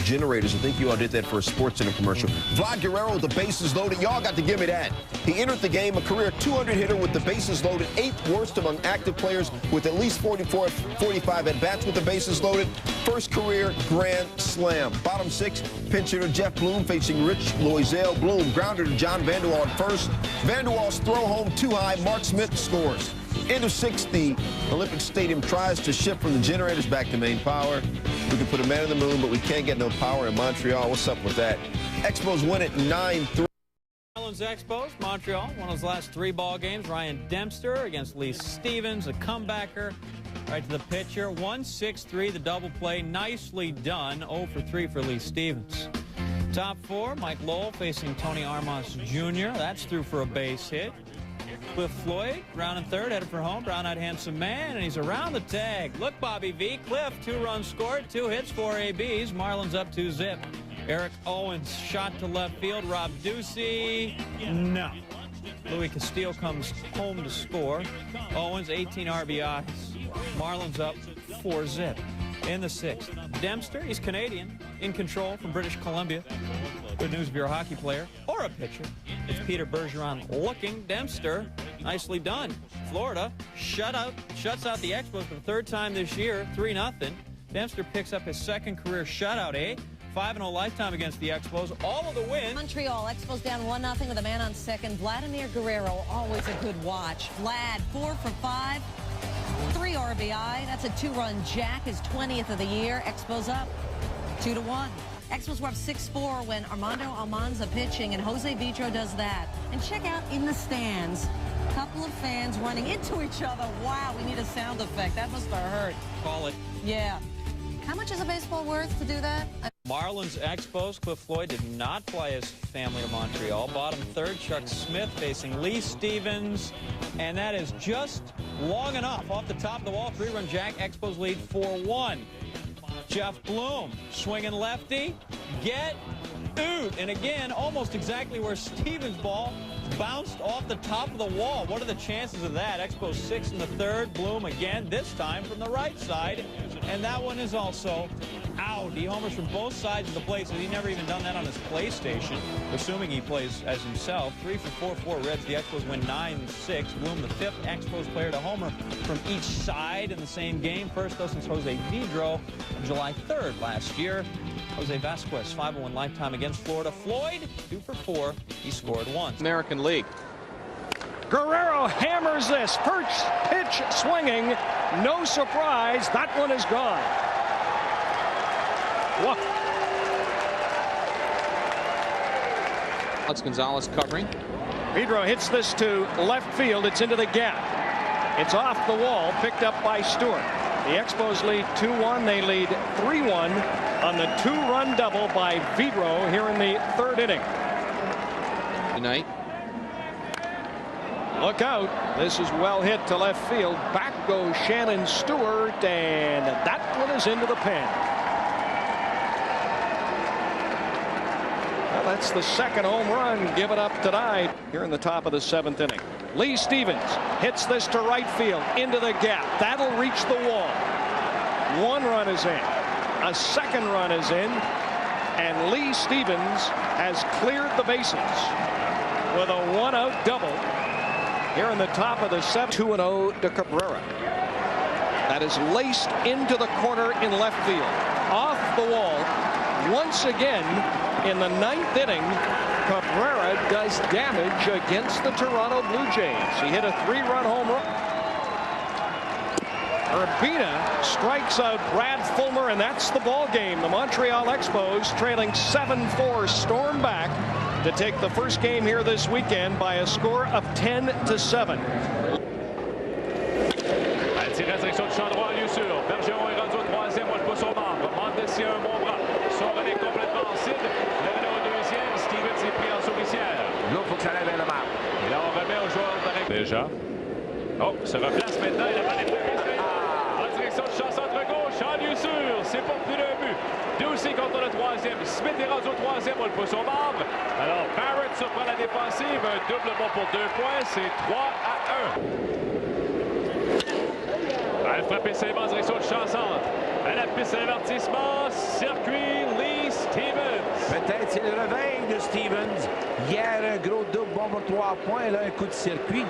generators. I think you all did that for a SportsCenter commercial. Vlad Guerrero with the bases loaded. Y'all got to give me that. He entered the game a career 200 hitter with the bases loaded, 8th worst among active players with at least 45 at-bats with the bases loaded. First career grand slam. Bottom 6, pinch hitter Jeff Bloom facing Rich Loisel. Bloom grounder to John Vanderwall at first. Vanderwall's throw home too high. Mark Smith scores. End of 6th, the Olympic Stadium tries to shift from the generators back to main power. We can put a man in the moon, but we can't get no power in Montreal. What's up with that? Expos win it 9-3. Marlins Expos, Montreal, one of those last 3 ball games. Ryan Dempster against Lee Stevens, a comebacker. Right to the pitcher. 1-6-3, the double play. Nicely done. 0 for 3 for Lee Stevens. Top 4, Mike Lowell facing Tony Armas Jr. That's through for a base hit. Cliff Floyd, round and third, headed for home. Brown-eyed handsome man, and he's around the tag. Look, Bobby V. Cliff, 2 runs scored, 2 hits, 4 ABs. Marlins up 2-zip. Eric Owens shot to left field. Rob Ducey, no. Louis Castillo comes home to score. Owens, 18 RBIs. Marlins up 4-zip. In the 6th, Dempster, he's Canadian, in control from British Columbia. Good news if you're a hockey player or a pitcher. It's Peter Bergeron looking. Dempster, nicely done. Florida shuts out the Expos for the 3rd time this year, 3-0. Dempster picks up his 2nd career shutout, 5-0 lifetime against the Expos. All of the wins. Montreal Expos down 1-0 with a man on second. Vladimir Guerrero, always a good watch. Vlad, 4 for 5. 3 RBI. That's a 2-run jack, his 20th of the year. Expos up 2-1. Expos were up 6-4 when Armando Almanza pitching, and Jose Vidro does that. And check out in the stands, a couple of fans running into each other. Wow, we need a sound effect. That must have hurt. Call it. Yeah. How much is a baseball worth to do that? Marlins Expos, Cliff Floyd did not fly his family to Montreal. Bottom 3rd, Chuck Smith facing Lee Stevens. And that is just long enough. Off the top of the wall, 3-run jack. Expos lead 4-1. Jeff Bloom, swinging lefty. Get out. And again, almost exactly where Stevens' ball bounced off the top of the wall. What are the chances of that? Expos 6 in the 3rd. Bloom again, this time from the right side. And that one is also out. He homers from both sides of the plate, so he's never even done that on his PlayStation, assuming he plays as himself. 3 for 4 Reds. The Expos win 9-6. Bloom, the 5th Expos player to homer from each side in the same game. First, though, since Jose Vidro on July 3rd last year. Jose Vasquez, 501 lifetime against Florida. Floyd, 2 for 4. He scored once. American League. Guerrero hammers this. First pitch swinging. No surprise. That one is gone. What? Alex Gonzalez covering. Vidro hits this to left field. It's into the gap. It's off the wall. Picked up by Stewart. The Expos lead 2-1. They lead 3-1 on the 2-run double by Vidro here in the 3rd inning. Tonight. Look out. This is well hit to left field. Back goes Shannon Stewart, and that one is into the pen. Well, that's the 2nd home run given up tonight here in the top of the 7th inning. Lee Stevens hits this to right field into the gap. That'll reach the wall. 1 run is in. A 2nd run is in. And Lee Stevens has cleared the bases with a 1-out double here in the top of the 7th. 2-0 to Cabrera. That is laced into the corner in left field. Off the wall. Once again in the 9th inning, Cabrera does damage against the Toronto Blue Jays. He hit a 3-run home run. Urbina strikes out Brad Fulmer, and that's the ball game. The Montreal Expos trailing 7-4 storm back to take the first game here this weekend by a score of 10-7. Elle tire direction du champ droit, lieu sûr. Bergeron est rendu au 3e, moi le pousse au membre. Mondesi a un bon bras. Son relais complètement en cible. Le vélo au 2e. Stevens est pris en souricière. L'autre faut que ça lève la main. Et là on remet au joueur d'arrêt. Déjà. Oh, se replace maintenant. Et la balle est prévue. En direction du champ centre gauche. En lieu sûr. C'est pour plus d'un but. Ducey contre le 3e. Smith est rendu au 3e. On le pousse au membre. Alors Barrett surprend la défensive. Un double bon pour 2 points. C'est 3-1. Elle frappe sévèrement en direction du champ centre. À la piste d'avertissement, circuit, Lee peut-être c'est le réveil de Stevens. Hier, un gros double bon pour 3 points, là, un coup de circuit.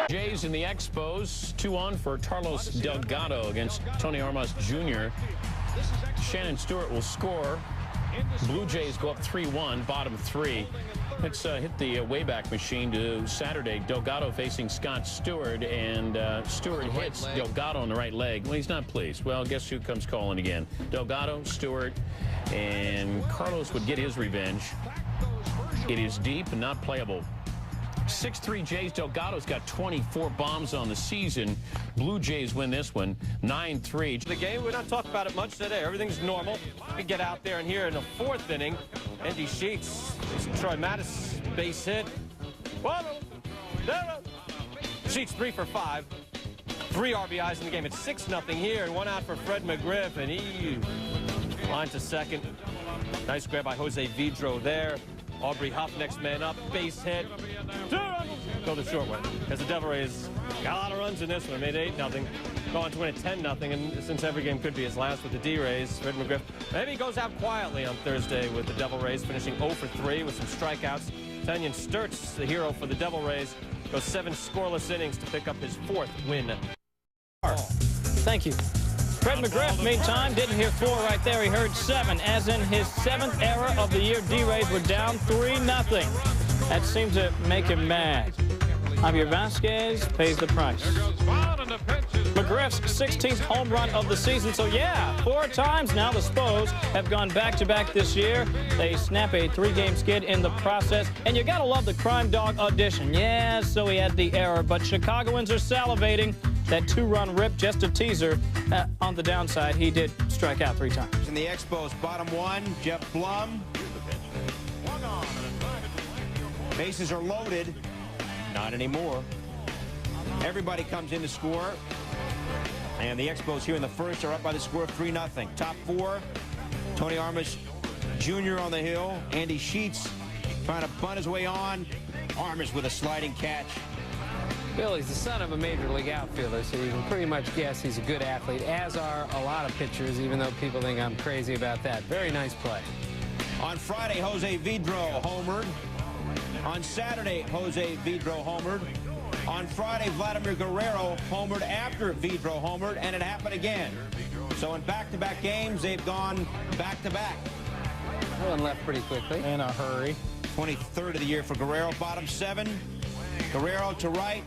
Jays in the Expos, 2-on for Carlos Delgado against Tony Armas Jr. Shannon Stewart will score. Blue Jays go up 3-1, bottom 3. Let's hit the Wayback Machine to Saturday. Delgado facing Scott Stewart, and Stewart hits Delgado on the right leg. Well, he's not pleased. Well, guess who comes calling again? Delgado, Stewart, and Carlos would get his revenge. It is deep and not playable. 6-3 Jays. Delgado's got 24 bombs on the season. Blue Jays win this one, 9-3. The game, we're not talking about it much today. Everything's normal. We get out there and here in the 4th inning, Andy Sheets, Troy Mattis, base hit. Sheets 3 for 5. 3 RBIs in the game. It's 6-0 here, and 1 out for Fred McGriff, and he line to second. Nice grab by Jose Vidro there. Aubrey Huff, next man up, base hit. Go the short way, because the Devil Rays got a lot of runs in this one. Made 8-0. Go on to win it 10-0, and since every game could be his last with the D-Rays, Fred McGriff, maybe he goes out quietly on Thursday with the Devil Rays, finishing 0 for 3 with some strikeouts. Tanyan Sturtz, the hero for the Devil Rays, goes 7 scoreless innings to pick up his 4th win. Thank you. Fred McGriff, meantime, didn't hear 4 right there. He heard 7, as in his 7th error of the year. D-Rays were down 3-0. That seemed to make him mad. Javier Vasquez pays the price. McGriff's 16th home run of the season. So, yeah, 4 times now the Spos have gone back-to-back this year. They snap a 3-game skid in the process. And you got to love the Crime Dog audition. Yeah, so he had the error. But Chicagoans are salivating. That 2-run rip, just a teaser. On the downside, he did strike out 3 times. In the Expos, bottom 1, Jeff Blum. Bases are loaded. Not anymore. Everybody comes in to score. And the Expos here in the 1st are up by the score of 3-0. Top 4, Tony Armas Jr. on the hill. Andy Sheets trying to bunt his way on. Armas with a sliding catch. Bill, he's the son of a major league outfielder, so you can pretty much guess he's a good athlete, as are a lot of pitchers, even though people think I'm crazy about that. Very nice play. On Friday, Jose Vidro homered. On Saturday, Jose Vidro homered. On Friday, Vladimir Guerrero homered after Vidro homered, and it happened again. So in back-to-back games, they've gone back-to-back. That one left pretty quickly. In a hurry. 23rd of the year for Guerrero, bottom 7. Guerrero to right.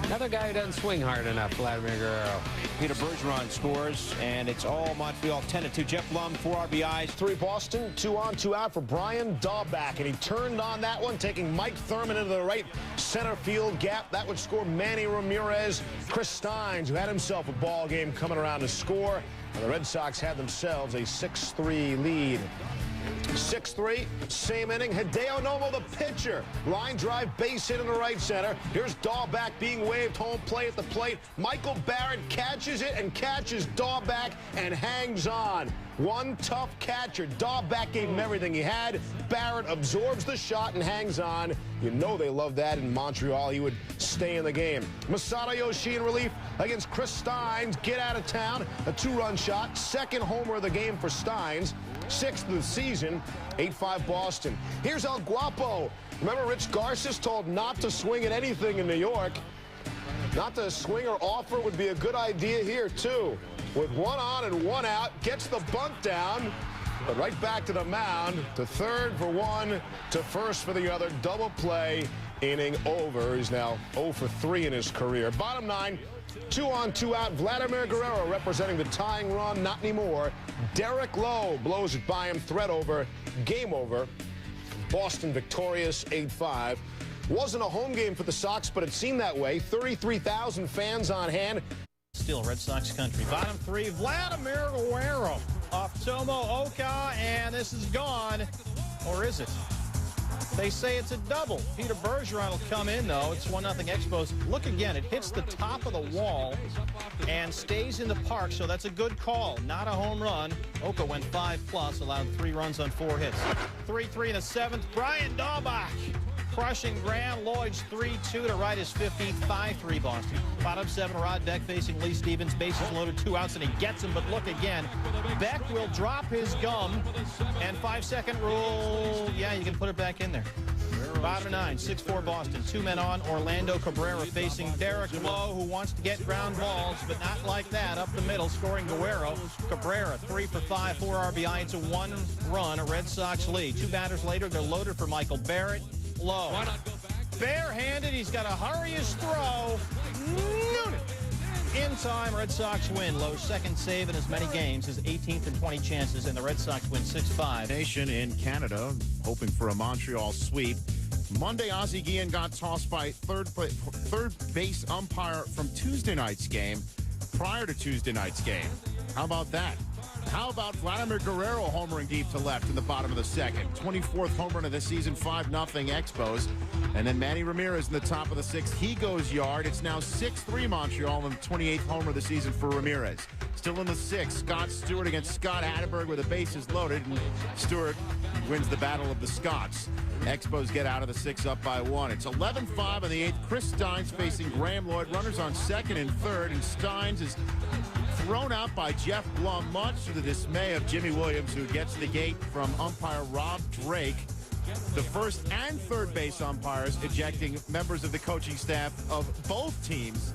Another guy who doesn't swing hard enough, Vladimir Guerrero. Peter Bergeron scores, and it's all Montreal 10-2. Jeff Blum, 4 RBIs. 3 Boston, 2 on, 2 out for Brian Dahlback, and he turned on that one, taking Mike Thurman into the right center field gap. That would score Manny Ramirez. Chris Steins, who had himself a ball game coming around to score, and the Red Sox had themselves a 6-3 lead. 6-3, same inning. Hideo Nomo, the pitcher. Line drive, base hit in the right center. Here's Dahlback being waved, home play at the plate. Michael Barrett catches it and catches Dahlback and hangs on. One tough catcher. Dahlback gave him everything he had. Barrett absorbs the shot and hangs on. You know they love that in Montreal. He would stay in the game. Masato Yoshii in relief against Chris Steins. Get out of town. A 2-run shot. 2nd homer of the game for Steins. 6th of the season. 8-5 Boston. Here's El Guapo. Remember Rich Garces told not to swing at anything in New York. Not to swing or offer would be a good idea here, too. With 1 on and 1 out, gets the bunt down, but right back to the mound, to 3rd for 1, to 1st for the other. Double play, inning over. He's now 0 for 3 in his career. Bottom 9, 2 on, 2 out. Vladimir Guerrero representing the tying run. Not anymore. Derek Lowe blows it by him. Threat over. Game over. Boston victorious 8-5. Wasn't a home game for the Sox, but it seemed that way. 33,000 fans on hand. Still Red Sox country. Bottom 3, Vladimir Guerrero off Tomo Oka, and this is gone. Or is it? They say it's a double. Peter Bergeron will come in, though. It's 1-0 Expos. Look again. It hits the top of the wall and stays in the park, so that's a good call. Not a home run. Oka went 5+, allowed 3 runs on 4 hits. 3-3 in the 7th. Brian Daubach crushing Graham. Lloyd's 3-2 to right his 15th. 5-3 Boston. Bottom 7, Rod Beck facing Lee Stevens. Bases loaded, 2 outs, and he gets him. But look again. Beck will drop his gum. And 5-second rule. Yeah, you can put it back in there. Bottom 9, 6-4 Boston. 2 men on. Orlando Cabrera facing Derek Lowe, who wants to get ground balls, but not like that. Up the middle, scoring Guerrero. Cabrera, 3 for 5, 4 RBI. It's a 1-run, a Red Sox lead. 2 batters later, they're loaded for Michael Barrett. Lowe. Barehanded, he's got to hurry his throw. Noonan. In time, Red Sox win. Lowe's second save in as many games, his 18th and 20 chances, and the Red Sox win 6-5. Nation in Canada, hoping for a Montreal sweep. Monday, Ozzie Guillen got tossed by third base umpire from Tuesday night's game prior to Tuesday night's game. How about that? How about Vladimir Guerrero homering deep to left in the bottom of the 2nd? 24th home run of the season, 5-0 Expos. And then Manny Ramirez in the top of the 6th. He goes yard. It's now 6-3 Montreal and the 28th homer of the season for Ramirez. Still in the 6th, Scott Stewart against Scott Hatteberg with the bases loaded. And Stewart wins the battle of the Scots. Expos get out of the 6 up by 1. It's 11-5 in the 8th. Chris Steins facing Graham Lloyd. Runners on 2nd and 3rd. And Steins is thrown out by Jeff Blum, much to the dismay of Jimmy Williams, who gets the gate from umpire Rob Drake. The first and third base umpires ejecting members of the coaching staff of both teams.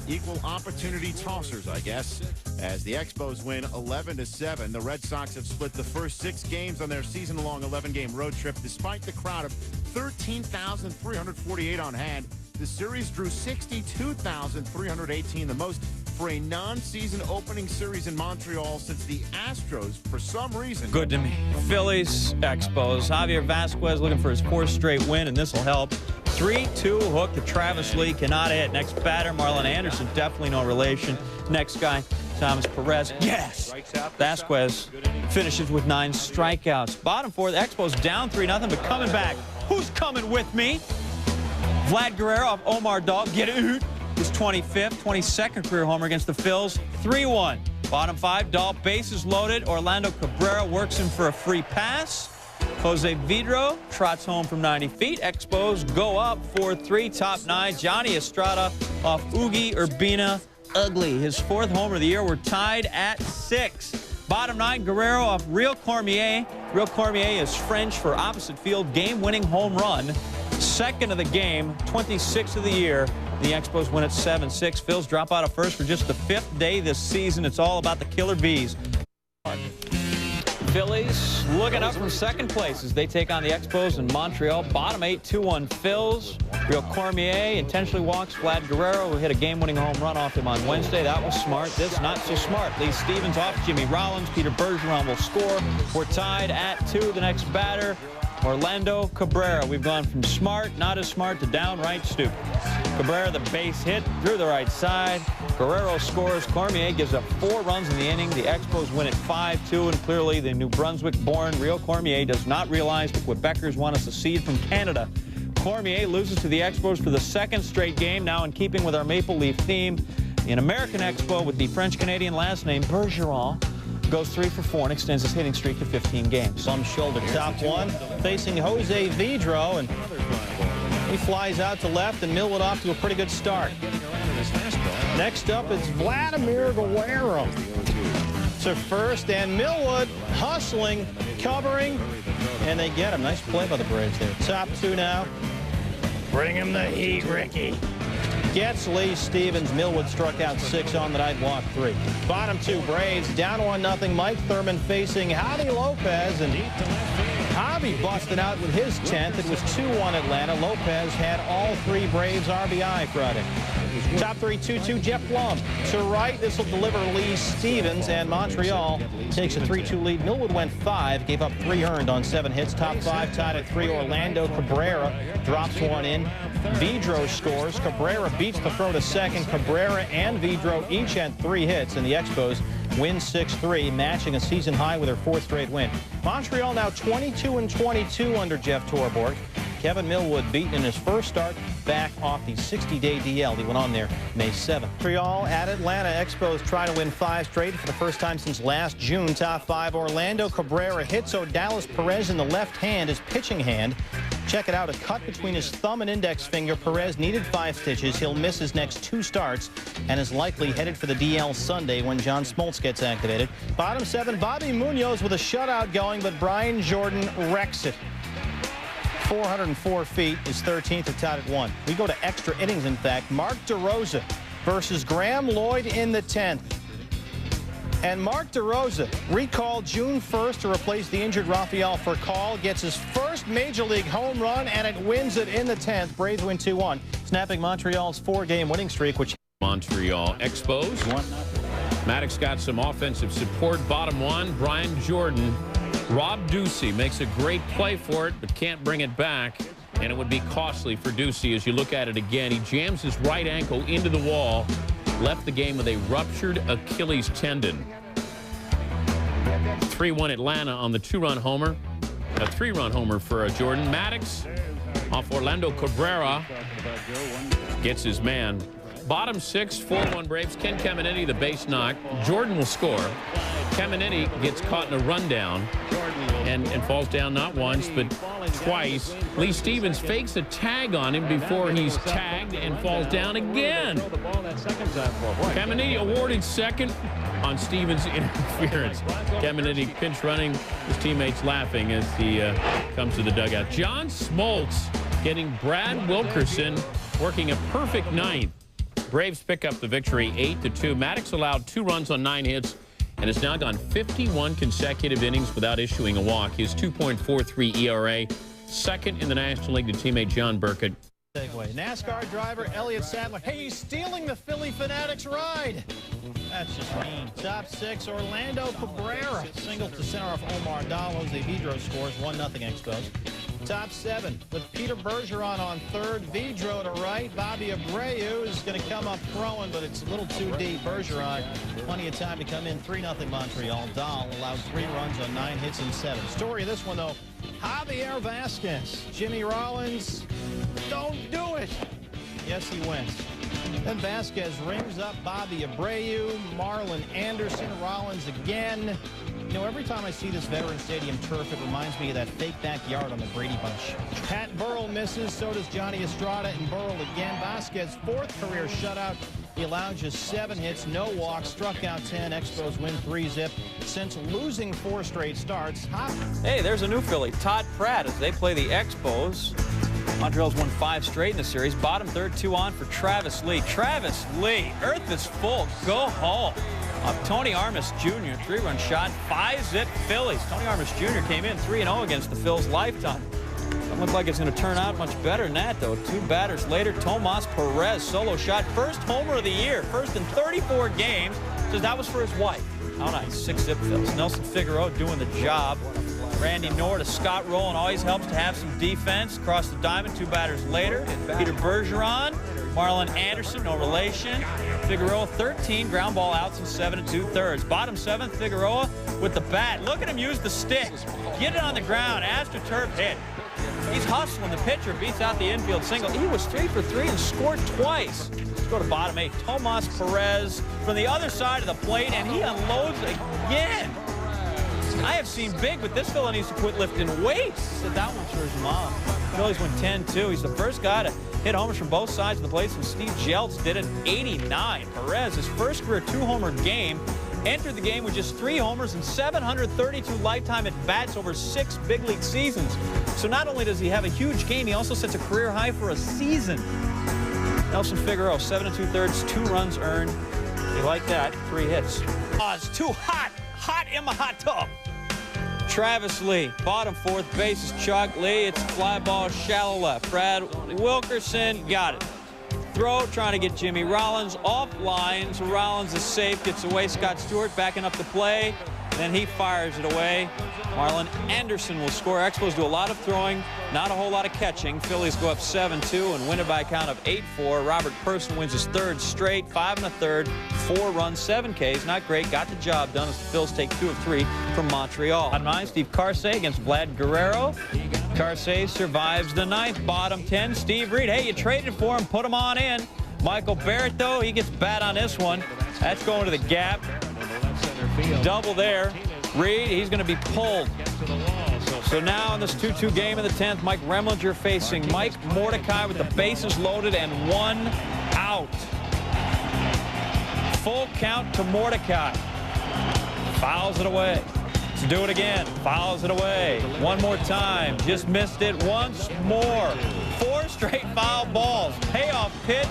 Equal opportunity tossers, I guess, as the Expos win 11-7. The Red Sox have split the first 6 games on their season-long 11-game road trip. Despite the crowd of 13,348 on hand, the series drew 62,318, the most for a non-season opening series in Montreal since the Astros, for some reason. Good to me. Phillies, Expos. Javier Vasquez looking for his 4th straight win, and this will help. 3-2 hook to Travis Lee. Cannot hit. Next batter, Marlon Anderson. Definitely no relation. Next guy, Thomas Perez. Yes! Vasquez finishes with 9 strikeouts. Bottom 4, the Expos down 3-0, but coming back. Who's coming with me? Vlad Guerrero off Omar Dahl. Get it. His 25th, 22nd career homer against the Phils. 3-1. Bottom 5, Dahl, bases loaded. Orlando Cabrera works him for a free pass. Jose Vidro trots home from 90 feet. Expos go up 4-3. Top 9, Johnny Estrada off Ugi Urbina. Ugly. His 4th homer of the year. We're tied at 6. Bottom 9, Guerrero off Real Cormier. Real Cormier is French for opposite field game-winning home run. 2nd of the game, 26th of the year. The Expos win at 7-6. Phils drop out of first for just the 5th day this season. It's all about the Killer Bees. Phillies looking up from 2nd place as they take on the Expos in Montreal. Bottom 8, 2-1 Phils. Real Cormier intentionally walks Vlad Guerrero, who hit a game-winning home run off him on Wednesday. That was smart. This not so smart. Lee Stevens off Jimmy Rollins. Peter Bergeron will score. We're tied at 2. The next batter, Orlando Cabrera. We've gone from smart, not as smart, to downright stupid. Cabrera, the base hit through the right side. Guerrero scores. Cormier gives up 4 runs in the inning. The Expos win at 5-2, and clearly the New Brunswick-born Real Cormier does not realize that Quebecers want to secede from Canada. Cormier loses to the Expos for the 2nd straight game, now in keeping with our Maple Leaf theme. In American Expo with the French-Canadian last name, Bergeron goes 3 for 4 and extends his hitting streak to 15 games. Bum shoulder, top 1, facing Jose Vidro, and he flies out to left, and Millwood off to a pretty good start. Next up, it's Vladimir Guerrero to first, and Millwood hustling, covering, and they get him. Nice play by the Braves there. Top 2 now. Bring him the heat, Ricky. Gets Lee Stevens. Millwood struck out 6 on the night, walked 3. Bottom 2, Braves down 1-0. Mike Thurman facing Javi Lopez, and Javi busted out with his 10th. It was 2-1 Atlanta. Lopez had all 3 Braves RBI Friday. Top 3, 2-2, Jeff Blum to right. This will deliver Lee Stevens, and Montreal takes a 3-2 lead. Millwood went 5, gave up 3 earned on 7 hits. Top 5 tied at 3. Orlando Cabrera drops 1 in. Vidro scores. Cabrera beats the throw to second. Cabrera and Vidro each had 3 hits, and the Expos win 6-3, matching a season high with their 4th straight win. Montreal now 22-22 under Jeff Torborg. Kevin Millwood beaten in his first start back off the 60-day DL. He went on there May 7th. Montreal at Atlanta. Expos trying to win 5 straight for the first time since last June. Top 5. Orlando Cabrera hits Odalis Perez in the left hand, his pitching hand. Check it out, a cut between his thumb and index finger. Perez needed 5 stitches. He'll miss his next 2 starts and is likely headed for the DL Sunday when John Smoltz gets activated. Bottom 7, Bobby Munoz with a shutout going, but Brian Jordan wrecks it. 404 feet, is 13th or tied at 1. We go to extra innings, in fact. Mark DeRosa versus Graham Lloyd in the 10th. And Mark DeRosa, recalled June 1st to replace the injured Rafael Furcal, gets his first Major League home run, and it wins it in the 10th. Braves win 2-1, snapping Montreal's 4-game winning streak, which... Montreal Expos. Maddox got some offensive support. Bottom 1, Brian Jordan. Rob Ducey makes a great play for it, but can't bring it back. And it would be costly for Ducey as you look at it again. He jams his right ankle into the wall. Left the game with a ruptured Achilles tendon. 3-1 Atlanta on the 2-run homer. A 3-run homer for Jordan. Maddox off Orlando Cabrera. Gets his man. Bottom 6, 4-1 Braves. Ken Caminiti, the base knock. Jordan will score. Caminiti gets caught in a rundown and falls down not once but twice. Lee Stevens fakes a tag on him before he's tagged and falls down again. Caminiti awarded second on Stevens' interference. Caminiti pinch running, his teammates laughing as he comes to the dugout. John Smoltz getting Brad Wilkerson working a perfect ninth. Braves pick up the victory 8-2. Maddox allowed 2 runs on 9 hits and has now gone 51 consecutive innings without issuing a walk. His 2.43 ERA, second in the National League to teammate John Burkett. NASCAR driver Elliott Sadler. Hey, he's stealing the Philly Fanatics ride. That's just mean. Top 6, Orlando Cabrera. Single to center off Omar Dahl. Jose Vidro scores 1-0 Expos. Top 7 with Peter Bergeron on third. Vidro to right. Bobby Abreu is going to come up throwing, but it's a little too deep. Bergeron, plenty of time to come in. 3-0 Montreal. Dahl allowed 3 runs on 9 hits and 7. Story of this one, though, Javier Vasquez. Jimmy Rollins, don't do it. Yes, he wins. Then Vasquez rings up Bobby Abreu, Marlon Anderson, Rollins again. You know, every time I see this Veterans Stadium turf, it reminds me of that fake backyard on the Brady Bunch. Pat Burrell misses, so does Johnny Estrada, and Burrell again. Vasquez, 4th career shutout. He allowed just 7 hits, no walks, struck out 10. Expos win 3-0 since losing 4 straight starts. Hey, there's a new Philly, Todd Pratt, as they play the Expos. Montreal's won 5 straight in the series. Bottom 3rd, 2 on for Travis Lee. Travis Lee, earth is full. Go home. Tony Armas Jr., 3-run shot, 5-zip Phillies. Tony Armas Jr. came in 3-0 against the Phils lifetime. Doesn't look like it's going to turn out much better than that, though. 2 batters later, Tomas Perez, solo shot, first homer of the year, first in 34 games. Says that was for his wife. How nice, 6-zip Phils. Nelson Figueroa doing the job. Randy Knorr to Scott Rowland, always helps to have some defense. Across the diamond, 2 batters later. Peter Bergeron, Marlon Anderson, no relation. Figueroa, 13 ground ball outs in 7 2/3. Bottom 7th, Figueroa with the bat. Look at him use the stick. Get it on the ground. AstroTurf hit. He's hustling. The pitcher beats out the infield single. He was 3 for 3 and scored twice. Let's go to bottom 8. Tomas Perez from the other side of the plate, and he unloads again. I have seen big, but this fella needs to quit lifting weights. He said that one's for his mom. Phillies win 10-2. He's the first guy to hit homers from both sides of the plate since Steve Jeltz did it in '89. Perez, his first career 2-homer game, entered the game with just 3 homers and 732 lifetime at-bats over 6 big league seasons. So not only does he have a huge game, he also sets a career high for a season. Nelson Figueroa, 7 2/3, 2 runs earned. You like that? 3 hits. Oh, it's too hot. Hot in my hot tub. Travis Lee, bottom 4th, base is Chuck Lee. It's fly ball, shallow left. Brad Wilkerson got it. Throw, trying to get Jimmy Rollins off lines. Rollins is safe, gets away. Scott Stewart backing up the play. Then he fires it away. Marlon Anderson will score. Expos do a lot of throwing, not a whole lot of catching. Phillies go up 7-2 and win it by a count of 8-4. Robert Person wins his 3rd straight, 5 1/3, 4 runs, 7 Ks. Not great. Got the job done as the Phils take 2 of 3 from Montreal. On mine, Steve Carsey against Vlad Guerrero. Carsey survives the ninth. Bottom 10, Steve Reed. Hey, you traded for him. Put him on in. Michael Barrett, though, he gets bat on this one. That's going to the gap. Double there. Reed, he's going to be pulled. So now in this 2-2 game in the 10th, Mike Remlinger facing Mike Mordecai with the bases loaded and 1 out. Full count to Mordecai. Fouls it away. Let's do it again. Fouls it away. One more time. Just missed it once more. 4 straight foul balls. Payoff pitch.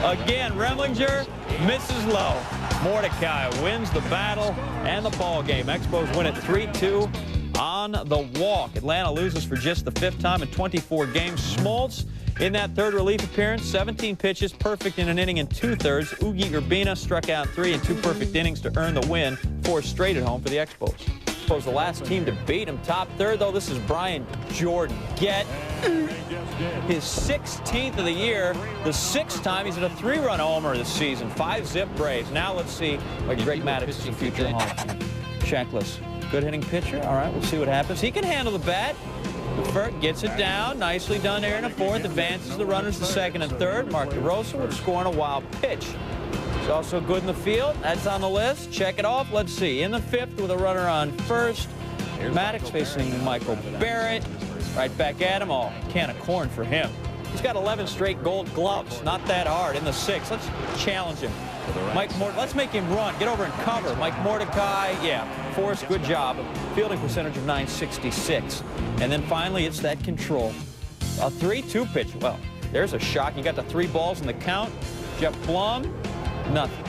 Again, Remlinger misses low. Mordecai wins the battle and the ball game. Expos win it 3-2 on the walk. Atlanta loses for just the 5th time in 24 games. Smoltz in that third relief appearance, 17 pitches, perfect in an inning and 2/3. Ugi Urbina struck out 3 in 2 perfect innings to earn the win. 4 straight at home for the Expos. Expos the last team to beat him. Top third, though, this is Brian Jordan. Get his 16th of the year, the 6th time he's at a 3-run homer this season. 5-zip Braves. Now let's see like Greg Maddux is the future Hall of Fame. Checklist. Good hitting pitcher. All right, we'll see what happens. He can handle the bat. First gets it down. Nicely done there in the 4th. Advances the runners to 2nd and 3rd. Mark DeRosa would score on a wild pitch. He's also good in the field. That's on the list. Check it off. Let's see. In the 5th with a runner on 1st. Maddux facing Michael Barrett. Right back at him. Oh, can of corn for him. He's got 11 straight gold gloves. Not that hard. In the 6th. Let's challenge him. Let's make him run. Get over and cover. Mike Mordecai, yeah. Forrest, good job. Fielding percentage of .966. And then finally, it's that control. A 3-2 pitch. Well, there's a shock. You got the 3 balls in the count. Jeff Blum, nothing.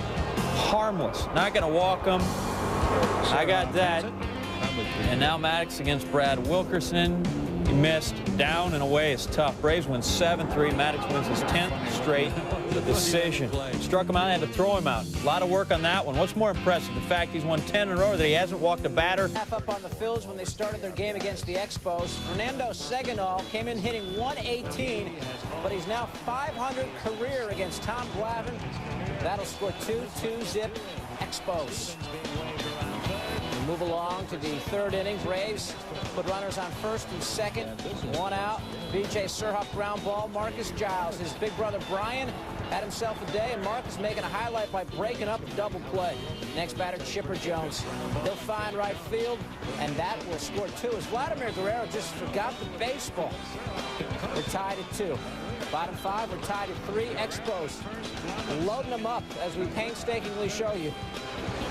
Harmless. Not going to walk him. I got that. And now Maddux against Brad Wilkerson. He missed. Down and away is tough. Braves win 7-3. Maddux wins his 10th straight decision. Struck him out and had to throw him out. A lot of work on that one. What's more impressive? The fact he's won 10 in a row, that he hasn't walked a batter. Half up on the Phils when they started their game against the Expos. Fernando Seganol came in hitting 118, but he's now 500 career against Tom Glavine. That'll score 2-zip Expos. We move along to the 3rd inning. Braves put runners on 1st and 2nd. 1 out. B.J. Surhoff ground ball. Marcus Giles, his big brother Brian, had himself a day, and Marcus making a highlight by breaking up a double play. Next batter, Chipper Jones. He'll find right field, and that will score 2 as Vladimir Guerrero just forgot the baseball. We're tied at 2. Bottom 5, we're tied at 3. Expos loading them up as we painstakingly show you.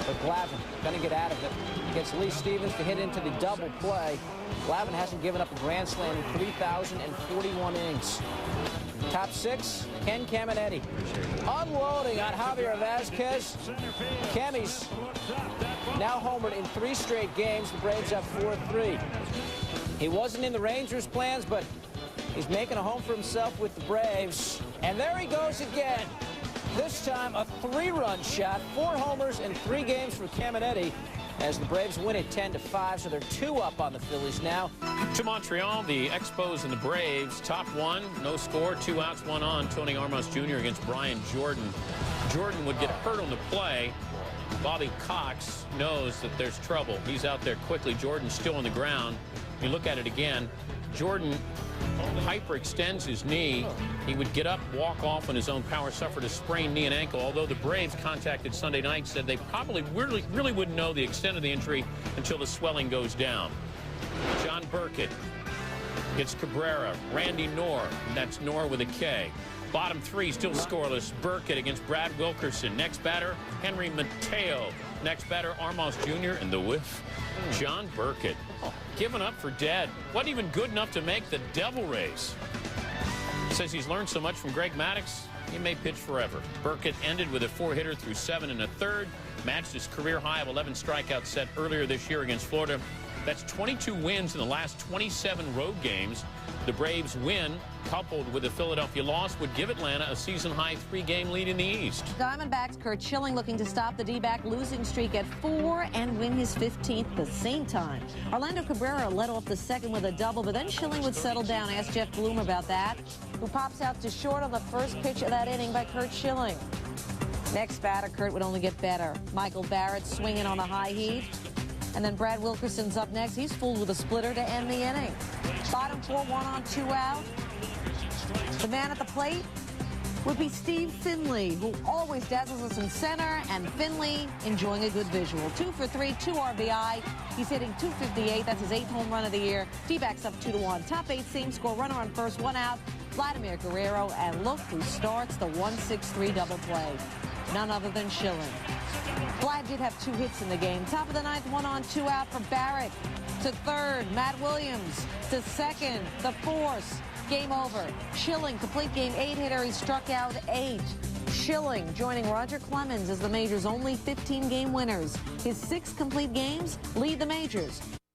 But Glavine going to get out of it. Gets Lee Stevens to hit into the double play. Glavine hasn't given up a grand slam in 3,041 innings. Top 6, Ken Caminetti. Unloading on Javier Vazquez. Cammy's now homered in 3 straight games. The Braves have 4-3. He wasn't in the Rangers' plans, but he's making a home for himself with the Braves. And there he goes again. This time a 3-run shot, 4 homers in 3 games for Caminetti as the Braves win it 10-5, so they're 2 up on the Phillies now. To Montreal, the Expos and the Braves. Top 1, no score, 2 outs, 1 on. Tony Armas Jr. against Brian Jordan. Jordan would get hurt on the play. Bobby Cox knows that there's trouble. He's out there quickly. Jordan's still on the ground. You look at it again. Jordan hyperextends his knee. He would get up, walk off on his own power, suffered a sprained knee and ankle, although the Braves contacted Sunday night said they probably really wouldn't know the extent of the injury until the swelling goes down. John Burkett gets Cabrera. Randy Knorr, that's Knorr with a K. Bottom 3 still scoreless. Burkett against Brad Wilkerson. Next batter, Henry Mateo. Next batter, Armas Jr. and the whiff, John Burkett. Given up for dead. Wasn't even good enough to make the Devil Rays. Says he's learned so much from Greg Maddux, he may pitch forever. Burkett ended with a 4-hitter through 7 1/3. Matched his career high of 11 strikeouts set earlier this year against Florida. That's 22 wins in the last 27 road games. The Braves win, coupled with the Philadelphia loss, would give Atlanta a season-high 3-game lead in the East. Diamondbacks Kurt Schilling looking to stop the D-back losing streak at 4 and win his 15th the same time. Orlando Cabrera led off the 2nd with a double, but then Schilling would settle down. Ask Jeff Bloom about that, who pops out to short on the first pitch of that inning by Kurt Schilling. Next batter, Kurt would only get better. Michael Barrett swinging on a high heat. And then Brad Wilkerson's up next. He's fooled with a splitter to end the inning. Bottom 4, 1 on, 2 out. The man at the plate would be Steve Finley, who always dazzles us in center, and Finley enjoying a good visual. 2 for 3, 2 RBI. He's hitting .258. That's his 8th home run of the year. D-backs up 2-1. Top 8 same score. Runner on first, 1 out. Vladimir Guerrero, and look who starts the 1-6-3 double play. None other than Schilling. Vlad did have 2 hits in the game. Top of the 9th, 1 on, 2 out for Barrett. To third, Matt Williams. To second, the force. Game over. Schilling, complete game 8 hitter. He struck out 8. Schilling joining Roger Clemens as the major's only 15-game winners. His 6 complete games lead the majors.